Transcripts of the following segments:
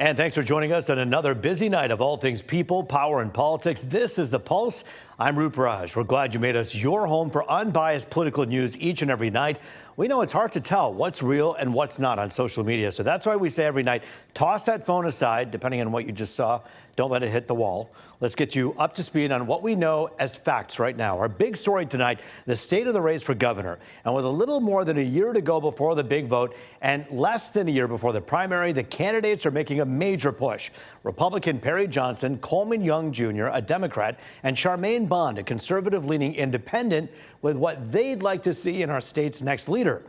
And thanks for joining us on another busy night of all things people, power, and politics. This is The Pulse. I'm Rup Raj. We're glad you made us your home for unbiased political news each and every night. We know it's hard to tell what's real and what's not on social media. So that's why we say every night, toss that phone aside, depending on what you just saw. Don't let it hit the wall. Let's get you up to speed on what we know as facts right now. Our big story tonight, the state of the race for governor. And with a little more than a year to go before the big vote and less than a year before the primary, the candidates are making a major push. Republican Perry Johnson, Coleman Young Jr., a Democrat, and Charmaine Bond, a conservative-leaning independent, with what they'd like to see in our state's next leader.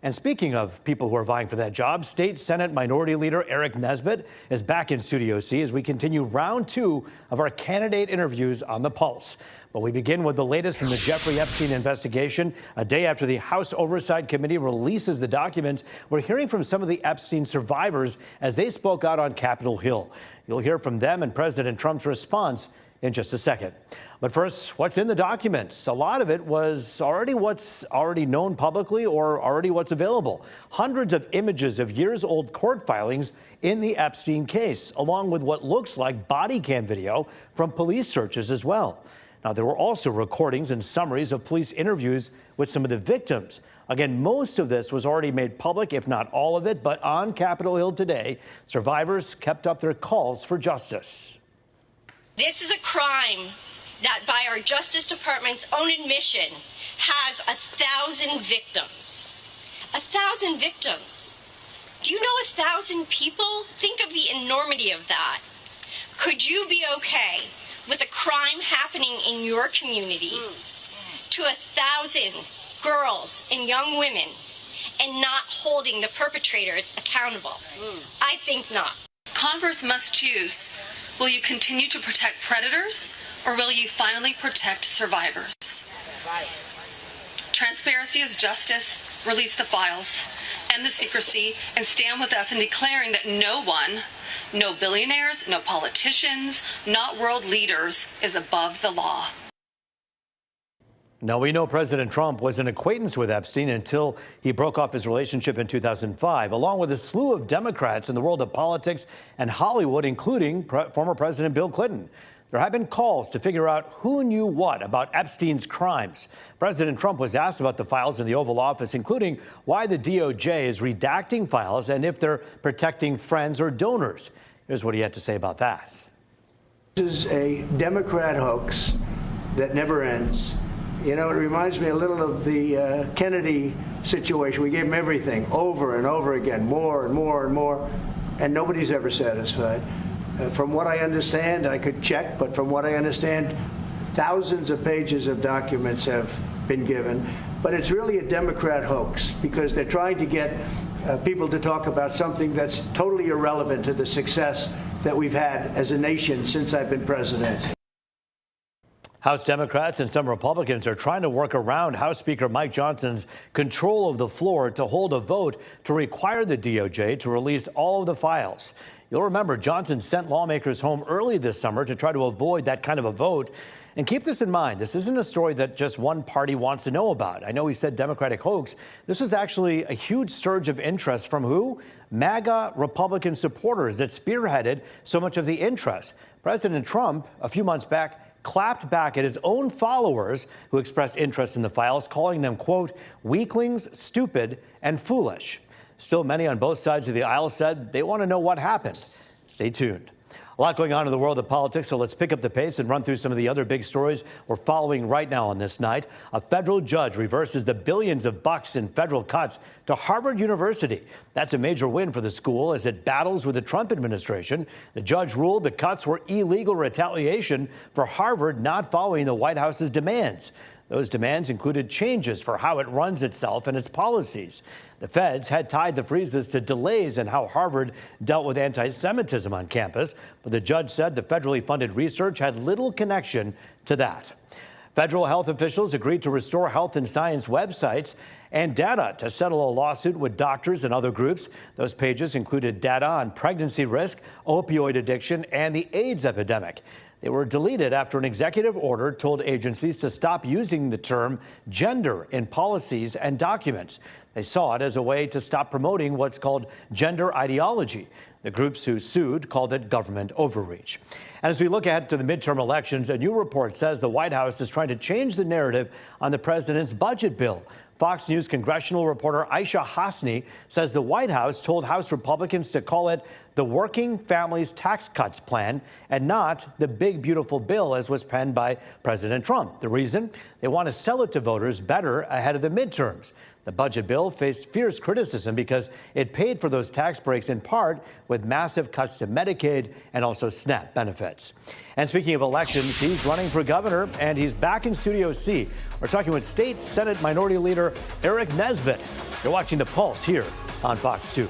And speaking of people who are vying for that job, State Senate Minority Leader Aric Nesbitt is back in Studio C as we continue round two of our candidate interviews on The Pulse. But we begin with the latest in the Jeffrey Epstein investigation. A day after the House Oversight Committee releases the documents, we're hearing from some of the Epstein survivors as they spoke out on Capitol Hill. You'll hear from them and President Trump's response in just a second. But first, what's in the documents? A lot of it was what's already known publicly or already what's available. Hundreds of images of years-old court filings in the Epstein case, along with what looks like body cam video from police searches as well. Now, there were also recordings and summaries of police interviews with some of the victims. Again, most of this was already made public, if not all of it, but on Capitol Hill today, survivors kept up their calls for justice. This is a crime that, by our Justice Department's own admission, has 1,000 victims. 1,000 victims. Do you know 1,000 people? Think of the enormity of that. Could you be okay with a crime happening in your community to 1,000 girls and young women and not holding the perpetrators accountable? I think not. Congress must choose. Will you continue to protect predators, or will you finally protect survivors? Transparency is justice. Release the files, end the secrecy, and stand with us in declaring that no one, no billionaires, no politicians, not world leaders, is above the law. Now, we know President Trump was an acquaintance with Epstein until he broke off his relationship in 2005, along with a slew of Democrats in the world of politics and Hollywood, including former President Bill Clinton. There have been calls to figure out who knew what about Epstein's crimes. President Trump was asked about the files in the Oval Office, including why the DOJ is redacting files and if they're protecting friends or donors. Here's what he had to say about that. This is a Democrat hoax that never ends. You know, it reminds me a little of the Kennedy situation. We gave him everything over and over again, more and more and more, and nobody's ever satisfied. From what I understand, I could check, but from what I understand, thousands of pages of documents have been given. But it's really a Democrat hoax because they're trying to get people to talk about something that's totally irrelevant to the success that we've had as a nation since I've been president. House Democrats and some Republicans are trying to work around House Speaker Mike Johnson's control of the floor to hold a vote to require the DOJ to release all of the files. You'll remember Johnson sent lawmakers home early this summer to try to avoid that kind of a vote. And keep this in mind, this isn't a story that just one party wants to know about. I know he said Democratic hoax. This was actually a huge surge of interest from who? MAGA Republican supporters that spearheaded so much of the interest. President Trump, a few months back, clapped back at his own followers who expressed interest in the files, calling them, quote, weaklings, stupid, and foolish. Still, many on both sides of the aisle said they want to know what happened. Stay tuned. A lot going on in the world of politics, so let's pick up the pace and run through some of the other big stories we're following right now on this night. A federal judge reverses the billions of bucks in federal cuts to Harvard University. That's a major win for the school as it battles with the Trump administration. The judge ruled the cuts were illegal retaliation for Harvard not following the White House's demands. Those demands included changes for how it runs itself and its policies. The feds had tied the freezes to delays in how Harvard dealt with anti-Semitism on campus, but the judge said the federally funded research had little connection to that. Federal health officials agreed to restore health and science websites and data to settle a lawsuit with doctors and other groups. Those pages included data on pregnancy risk, opioid addiction, and the AIDS epidemic. They were deleted after an executive order told agencies to stop using the term gender in policies and documents. They saw it as a way to stop promoting what's called gender ideology. The groups who sued called it government overreach. And as we look ahead to the midterm elections, a new report says the White House is trying to change the narrative on the president's budget bill. Fox News congressional reporter Aisha Hasni says the White House told House Republicans to call it the Working Families Tax Cuts Plan and not the Big Beautiful Bill as was penned by President Trump. The reason? They want to sell it to voters better ahead of the midterms. The budget bill faced fierce criticism because it paid for those tax breaks in part with massive cuts to Medicaid and also SNAP benefits. And speaking of elections, he's running for governor and he's back in Studio C. We're talking with State Senate Minority Leader Aric Nesbitt. You're watching The Pulse here on Fox 2.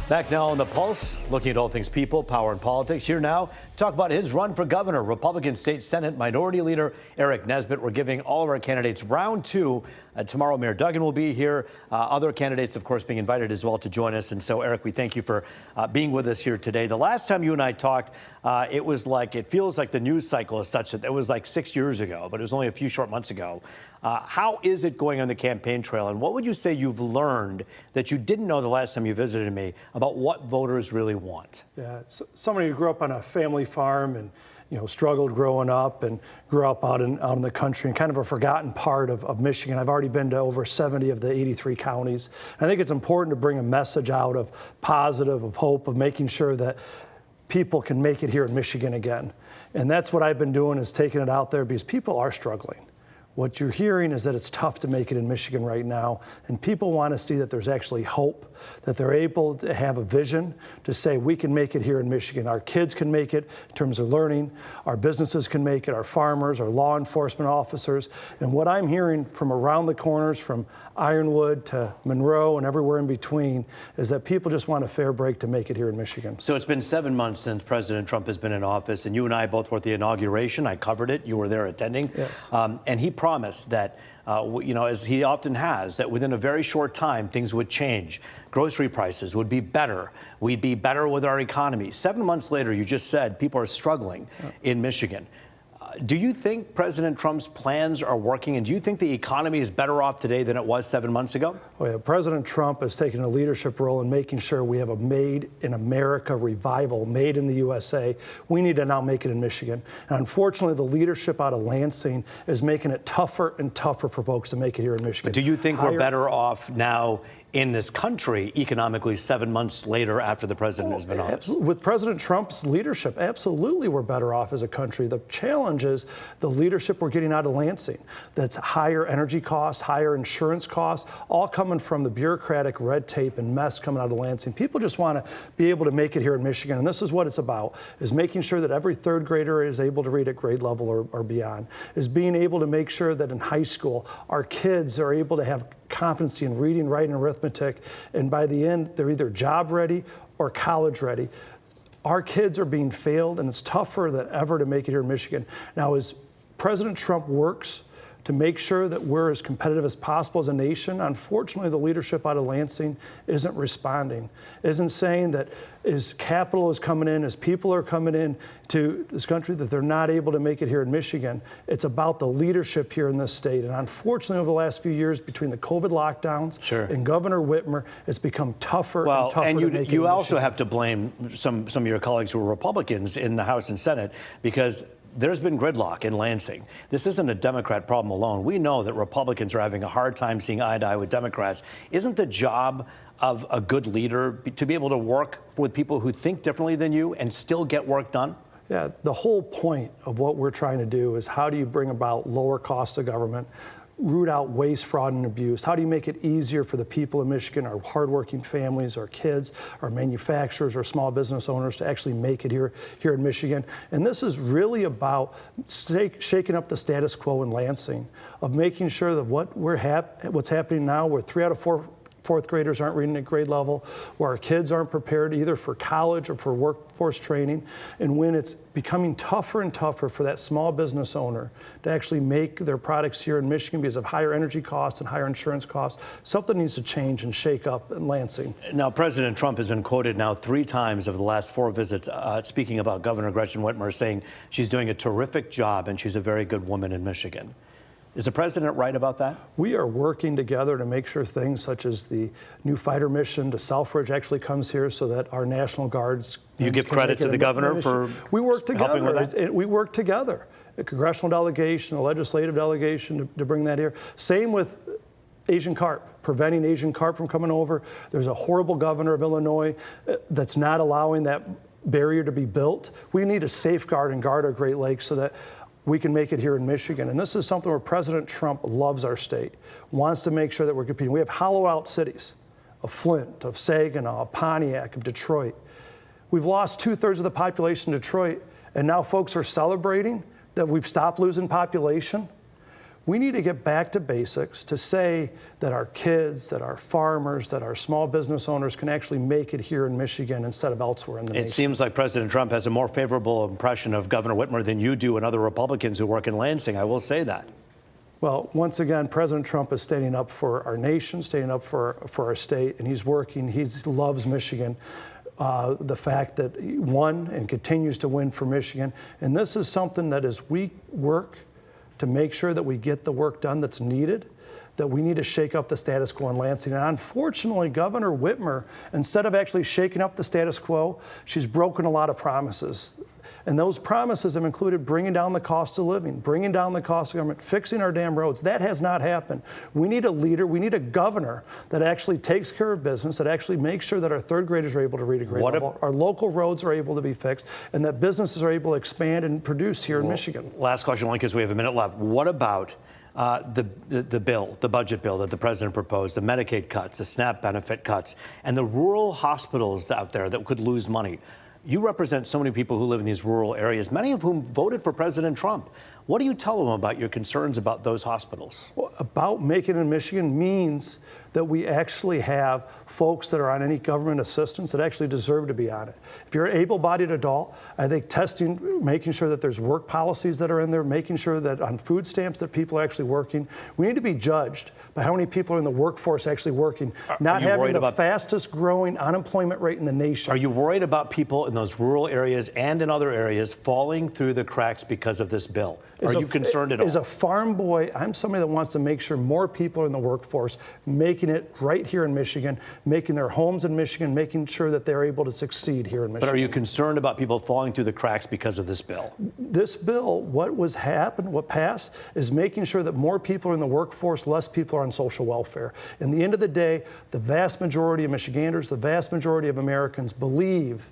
Back now on The Pulse, looking at all things people, power, and politics. Here now, talk about his run for governor. Republican State Senate Minority Leader Aric Nesbitt. We're giving all of our candidates round two. Tomorrow, Mayor Duggan will be here. Other candidates, of course, being invited as well to join us. And so, Aric, we thank you for being with us here today. The last time you and I talked, it feels like the news cycle is such that it was like 6 years ago, but it was only a few short months ago. How is it going on the campaign trail? And what would you say you've learned that you didn't know the last time you visited me about what voters really want? Yeah, somebody who grew up on a family farm and struggled growing up and grew up out in the country and kind of a forgotten part of Michigan. I've already been to over 70 of the 83 counties. I think it's important to bring a message out of positive, of hope, of making sure that people can make it here in Michigan again. And that's what I've been doing, is taking it out there because people are struggling. What you're hearing is that it's tough to make it in Michigan right now, and people want to see that there's actually hope, that they're able to have a vision to say we can make it here in Michigan. Our kids can make it in terms of learning, our businesses can make it, our farmers, our law enforcement officers. And what I'm hearing from around the corners, from Ironwood to Monroe and everywhere in between, is that people just want a fair break to make it here in Michigan. So it's been 7 months since President Trump has been in office, and you and I both were at the inauguration. I covered it. You were there attending. Yes. And he promised that, as he often has, that within a very short time, things would change. Grocery prices would be better. We'd be better with our economy. 7 months later, you just said people are struggling in Michigan. Do you think President Trump's plans are working, and do you think the economy is better off today than it was 7 months ago? Oh, yeah. President Trump has taken a leadership role in making sure we have a Made in America revival, made in the USA. We need to now make it in Michigan. And unfortunately, the leadership out of Lansing is making it tougher and tougher for folks to make it here in Michigan. But do you think we're better off now in this country economically 7 months later after the president has been on? With President Trump's leadership, absolutely we're better off as a country. The challenge is the leadership we're getting out of Lansing. That's higher energy costs, higher insurance costs, all coming from the bureaucratic red tape and mess coming out of Lansing. People just want to be able to make it here in Michigan, and this is what it's about, is making sure that every third grader is able to read at grade level or beyond, is being able to make sure that in high school our kids are able to have competency in reading, writing, arithmetic, and by the end, they're either job ready or college ready. Our kids are being failed, and it's tougher than ever to make it here in Michigan. Now, as President Trump works to make sure that we're as competitive as possible as a nation, unfortunately, the leadership out of Lansing isn't responding, isn't saying that as capital is coming in, as people are coming in to this country, that they're not able to make it here in Michigan. It's about the leadership here in this state. And unfortunately, over the last few years, between the COVID lockdowns and Governor Whitmer, it's become tougher and tougher to make it in you also Michigan. Have to blame some of your colleagues who are Republicans in the House and Senate, because there's been gridlock in Lansing. This isn't a Democrat problem alone. We know that Republicans are having a hard time seeing eye to eye with Democrats. Isn't the job of a good leader to be able to work with people who think differently than you and still get work done? Yeah, the whole point of what we're trying to do is how do you bring about lower costs of government, root out waste, fraud, and abuse? How do you make it easier for the people of Michigan, our hardworking families, our kids, our manufacturers, our small business owners to actually make it here in Michigan? And this is really about shaking up the status quo in Lansing, of making sure that what's happening now, where 3 out of 4 fourth graders aren't reading at grade level, where our kids aren't prepared either for college or for workforce training, and when it's becoming tougher and tougher for that small business owner to actually make their products here in Michigan because of higher energy costs and higher insurance costs, something needs to change and shake up in Lansing. Now, President Trump has been quoted now 3 times over the last 4 visits speaking about Governor Gretchen Whitmer, saying she's doing a terrific job and she's a very good woman in Michigan. Is the president right about that? We are working together to make sure things such as the new fighter mission to Selfridge actually comes here so that our National Guards. You give credit to the governor for we work together. helping with that? We work together. A congressional delegation, a legislative delegation to bring that here. Same with Asian carp, preventing Asian carp from coming over. There's a horrible governor of Illinois that's not allowing that barrier to be built. We need to safeguard and guard our Great Lakes so that we can make it here in Michigan. And this is something where President Trump loves our state, wants to make sure that we're competing. We have hollowed out cities of Flint, of Saginaw, of Pontiac, of Detroit. We've lost 2/3 of the population in Detroit, and now folks are celebrating that we've stopped losing population. We need to get back to basics to say that our kids, that our farmers, that our small business owners can actually make it here in Michigan instead of elsewhere in the nation. It seems like President Trump has a more favorable impression of Governor Whitmer than you do and other Republicans who work in Lansing. I will say that. Well, once again, President Trump is standing up for our nation, standing up for our state, and he's working. He loves Michigan. The fact that he won and continues to win for Michigan. And this is something that as we work to make sure that we get the work done that's needed, that we need to shake up the status quo in Lansing. And unfortunately, Governor Whitmer, instead of actually shaking up the status quo, she's broken a lot of promises. And those promises have included bringing down the cost of living, bringing down the cost of government, fixing our damn roads. That has not happened. We need a leader, we need a governor that actually takes care of business, that actually makes sure that our third graders are able to read at grade level, our local roads are able to be fixed, and that businesses are able to expand and produce here in Michigan. Last question, only because we have a minute left. What about the bill, the budget bill that the president proposed, the Medicaid cuts, the SNAP benefit cuts, and the rural hospitals out there that could lose money? You represent so many people who live in these rural areas, many of whom voted for President Trump. What do you tell them about your concerns about those hospitals? Well, about making it in Michigan means that we actually have folks that are on any government assistance that actually deserve to be on it. If you're an able-bodied adult, I think testing, making sure that there's work policies that are in there, making sure that on food stamps that people are actually working. We need to be judged by how many people are in the workforce actually working, not having the fastest growing unemployment rate in the nation. Are you worried about people in those rural areas and in other areas falling through the cracks because of this bill? Are you concerned at all? As a farm boy, I'm somebody that wants to make sure more people are in the workforce, making it right here in Michigan, making their homes in Michigan, making sure that they're able to succeed here in Michigan. But are you concerned about people falling through the cracks because of this bill? This bill, what passed, is making sure that more people are in the workforce, less people are on social welfare. In the end of the day, the vast majority of Michiganders, the vast majority of Americans believe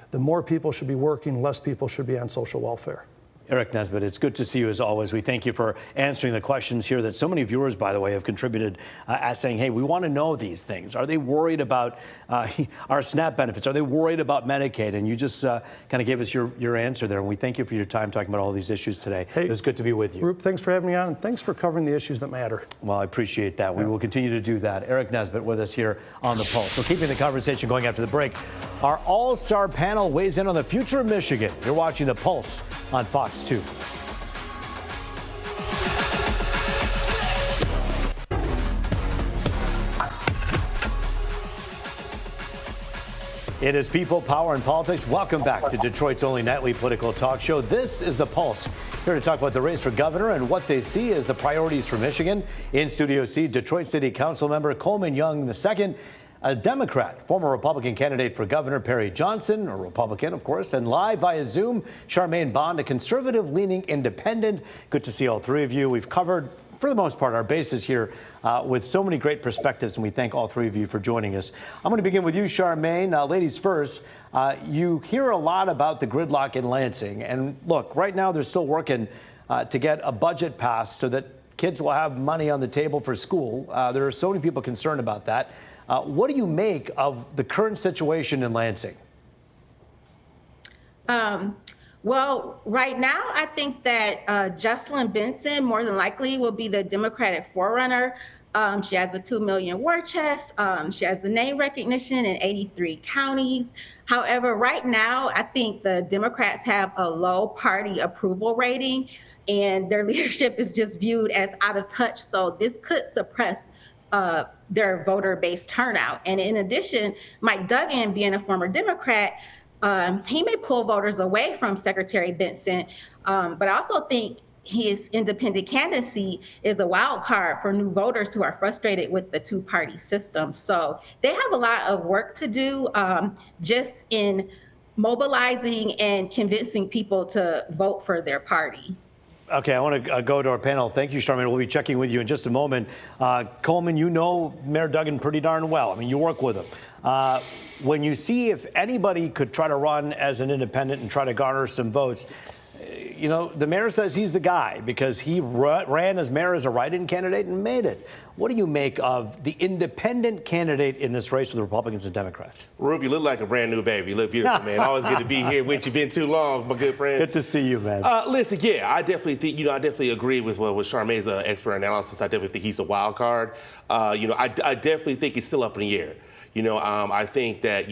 that more people should be working, less people should be on social welfare. Aric Nesbitt, it's good to see you as always. We thank you for answering the questions here that so many viewers, by the way, have contributed as saying, hey, we want to know these things. Are they worried about our SNAP benefits? Are they worried about Medicaid? And you just kind of gave us your answer there. And we thank you for your time talking about all these issues today. Hey, it was good to be with you. Roop, thanks for having me on, and thanks for covering the issues that matter. Well, I appreciate that. We will continue to do that. Aric Nesbitt with us here on The Pulse. We're keeping the conversation going after the break. Our all-star panel weighs in on the future of Michigan. You're watching The Pulse on Fox 2. It is People, Power, and Politics. Welcome back to Detroit's only nightly political talk show. This is The Pulse. Here to talk about the race for governor and what they see as the priorities for Michigan. In Studio C, Detroit City Council member Coleman Young II, a Democrat, former Republican candidate for governor Perry Johnson, a Republican, of course, and live via Zoom, Charmaine Bond, a conservative-leaning independent. Good to see all three of you. We've covered, for the most part, our bases here with so many great perspectives, and we thank all three of you for joining us. I'm going to begin with you, Charmaine. Ladies first, you hear a lot about the gridlock in Lansing, and look, right now they're still working to get a budget passed so that kids will have money on the table for school. There are so many people concerned about that. What do you make of the current situation in Lansing? Well, right now, I think that Jocelyn Benson more than likely will be the Democratic forerunner. She has a 2 million war chest. She has the name recognition in 83 counties. However, right now, I think the Democrats have a low party approval rating, and their leadership is just viewed as out of touch. So this could suppress their voter-based turnout. And in addition, Mike Duggan, being a former Democrat, he may pull voters away from Secretary Benson, but I also think his independent candidacy is a wild card for new voters who are frustrated with the two-party system. So they have a lot of work to do just in mobilizing and convincing people to vote for their party. Okay, I want to go to our panel. Thank you, Charmaine. We'll be checking with you in just a moment. Coleman, you know Mayor Duggan pretty darn well. I mean, you work with him. When you see if anybody could try to run as an independent and try to garner some votes, you know, the mayor says he's the guy because he ran as mayor as a write-in candidate and made it. What do you make of the independent candidate in this race with the Republicans and Democrats? Rube, you look like a brand new baby. You look beautiful, man. Always good to be here with you. Been too long, my good friend. Good to see you, man. Listen, yeah, I definitely think, I definitely agree with Charmaine's expert analysis. I definitely think he's a wild card. I definitely think it's still up in the air. I think that,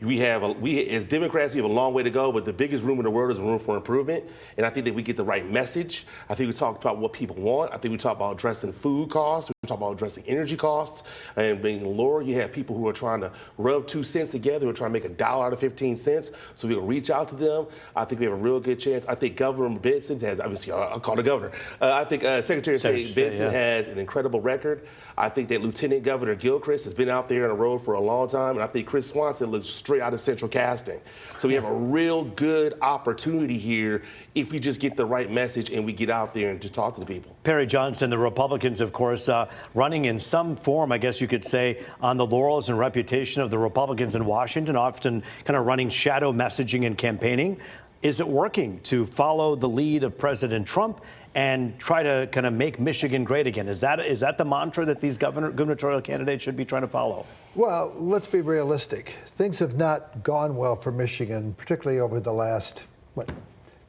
we as Democrats, we have a long way to go, but the biggest room in the world is room for improvement. And I think that we get the right message. I think we talked about what people want. I think we talked about addressing food costs. We talk about addressing energy costs and being lower. You have people who are trying to rub 2 cents together and trying to make $1 out of 15 cents. So we'll reach out to them. I think we have a real good chance. I think Governor Benson has, obviously, I'll call the governor. I think Secretary of State Benson has an incredible record. I think that Lieutenant Governor Gilchrist has been out there on the road for a long time. And I think Chris Swanson looks straight out of central casting. So we have a real good opportunity here if we just get the right message and we get out there and just talk to the people. Perry Johnson, the Republicans, of course, running in some form, I guess you could say, on the laurels and reputation of the Republicans in Washington, often kind of running shadow messaging and campaigning. Is it working to follow the lead of President Trump and try to kind of make Michigan great again? Is that the mantra that these gubernatorial candidates should be trying to follow? Well, let's be realistic. Things have not gone well for Michigan, particularly over the last,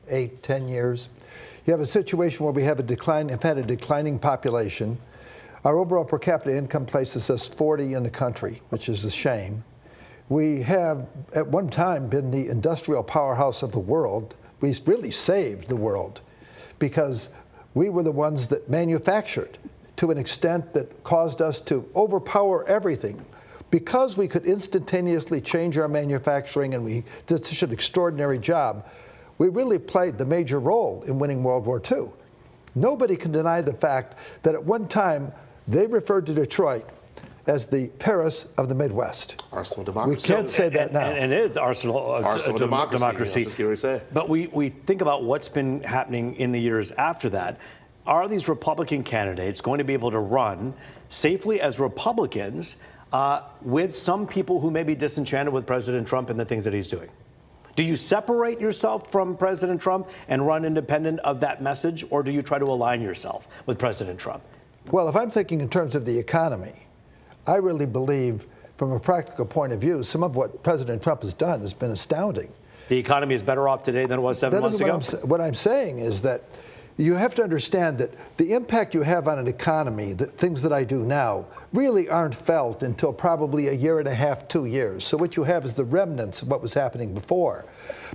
8, 10 years. You have a situation where we have had a declining population. Our overall per capita income places us 40 in the country, which is a shame. We have, at one time, been the industrial powerhouse of the world. We really saved the world because we were the ones that manufactured to an extent that caused us to overpower everything. Because we could instantaneously change our manufacturing and we did such an extraordinary job, we really played the major role in winning World War II. Nobody can deny the fact that at one time they referred to Detroit as the Paris of the Midwest. Arsenal of democracy. We can't say that now. And it is arsenal of democracy. Just get what I say. But we think about what's been happening in the years after that. Are these Republican candidates going to be able to run safely as Republicans with some people who may be disenchanted with President Trump and the things that he's doing? Do you separate yourself from President Trump and run independent of that message, or do you try to align yourself with President Trump? Well, if I'm thinking in terms of the economy, I really believe, from a practical point of view, some of what President Trump has done has been astounding. The economy is better off today than it was 7 months ago? What I'm saying is that you have to understand that the impact you have on an economy, the things that I do now, really aren't felt until probably a year and a half, 2 years. So what you have is the remnants of what was happening before.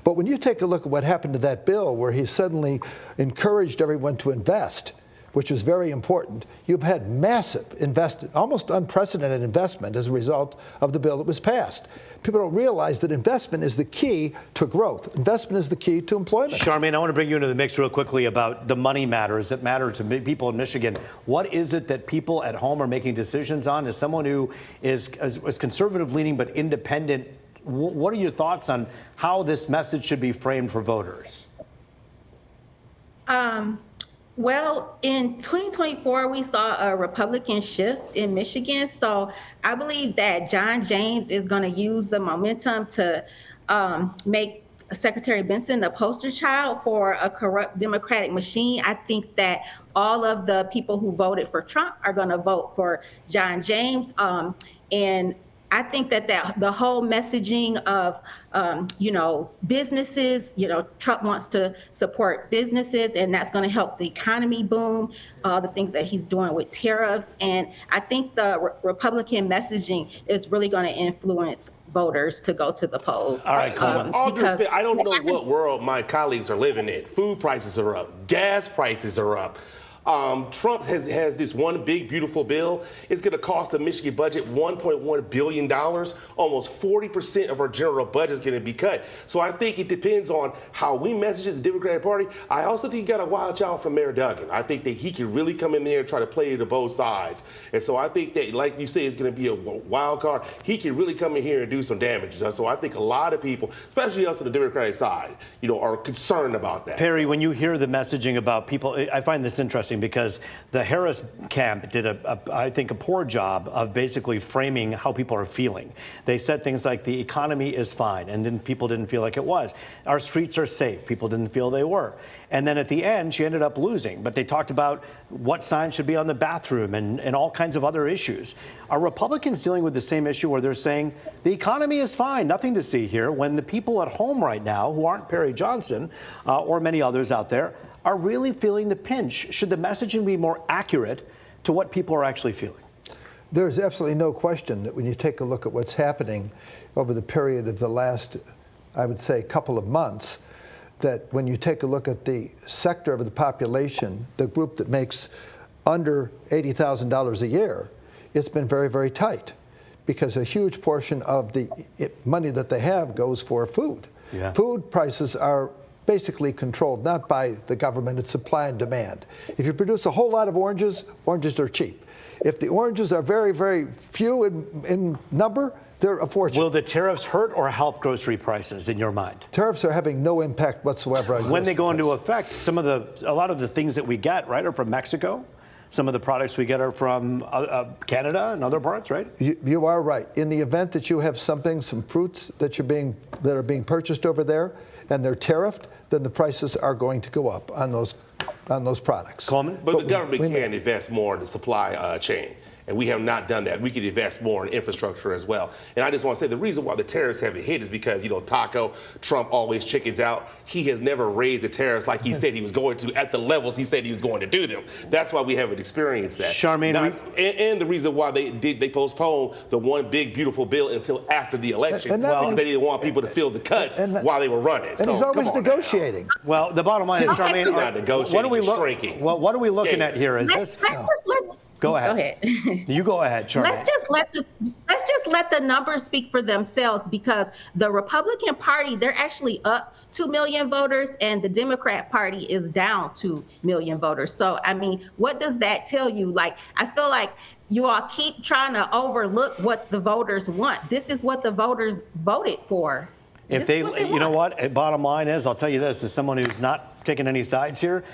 But when you take a look at what happened to that bill, where he suddenly encouraged everyone to invest, which was very important, you've had massive investment, almost unprecedented investment as a result of the bill that was passed. People don't realize that investment is the key to growth. Investment is the key to employment. Charmaine, I want to bring you into the mix real quickly about the money matters that matter to people in Michigan. What is it that people at home are making decisions on? As someone who is conservative leaning but independent, what are your thoughts on how this message should be framed for voters? Well, in 2024, we saw a Republican shift in Michigan. So I believe that John James is going to use the momentum to make Secretary Benson the poster child for a corrupt Democratic machine. I think that all of the people who voted for Trump are going to vote for John James. And I think that the whole messaging of, businesses, Trump wants to support businesses, and that's going to help the economy boom, the things that he's doing with tariffs. And I think the Republican messaging is really going to influence voters to go to the polls. All right, Coleman. I don't know what world my colleagues are living in. Food prices are up. Gas prices are up. Trump has this one big, beautiful bill. It's going to cost the Michigan budget $1.1 billion. Almost 40% of our general budget is going to be cut. So I think it depends on how we message the Democratic Party. I also think you got to watch out for Mayor Duggan. I think that he can really come in there and try to play to both sides. And so I think that, like you say, it's going to be a wild card. He can really come in here and do some damage. So I think a lot of people, especially us on the Democratic side, are concerned about that. Perry, when you hear the messaging about people, I find this interesting because the Harris camp did, I think, a poor job of basically framing how people are feeling. They said things like the economy is fine, and then people didn't feel like it was. Our streets are safe. People didn't feel they were. And then at the end, she ended up losing. But they talked about what signs should be on the bathroom and all kinds of other issues. Are Republicans dealing with the same issue where they're saying the economy is fine, nothing to see here, when the people at home right now, who aren't Perry Johnson or many others out there, are really feeling the pinch? Should the messaging be more accurate to what people are actually feeling? There's absolutely no question that when you take a look at what's happening over the period of the last, I would say, couple of months, that when you take a look at the sector of the population, the group that makes under $80,000 a year, it's been very, very tight because a huge portion of the money that they have goes for food. Yeah. Food prices are basically controlled not by the government, it's supply and demand. If you produce a whole lot of oranges, oranges are cheap. If the oranges are very, very few in number, they're a fortune. Will the tariffs hurt or help grocery prices in your mind? Tariffs are having no impact whatsoever on when they go into effect. A lot of the things that we get, right, are from Mexico. Some of the products we get are from Canada and other parts, right? You are right. In the event that you have some fruits that are being purchased over there, and they're tariffed, then the prices are going to go up on those products. Coleman? But the government can invest more in the supply chain. And we have not done that. We could invest more in infrastructure as well. And I just want to say the reason why the tariffs haven't hit is because, Trump always chickens out. He has never raised the tariffs like he said he was going to at the levels he said he was going to do them. That's why we haven't experienced that. Charmaine, and the reason why they postponed the one big beautiful bill until after the election, because they didn't want people to feel the cuts while they were running. And he's always negotiating. Well, the bottom line is, Charmaine, what are we looking at here? Go ahead. You go ahead, Charmaine. Let's just let the numbers speak for themselves, because the Republican Party, they're actually up 2 million voters, and the Democrat Party is down 2 million voters. So, I mean, what does that tell you? Like, I feel like you all keep trying to overlook what the voters want. This is what the voters voted for. If they you know what? Bottom line is, I'll tell you this, as someone who's not taking any sides here,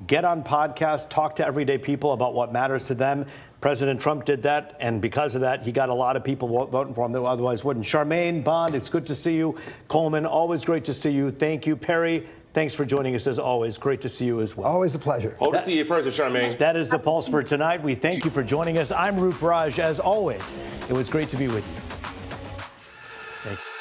get on podcasts, talk to everyday people about what matters to them. President Trump did that, and because of that, he got a lot of people voting for him that otherwise wouldn't. Charmaine, Bond, it's good to see you. Coleman, always great to see you. Thank you. Perry, thanks for joining us as always. Great to see you as well. Always a pleasure. Hope to see you in person, Charmaine. That is the Pulse for tonight. We thank you for joining us. I'm Roop Raj, as always. It was great to be with you. Thank you.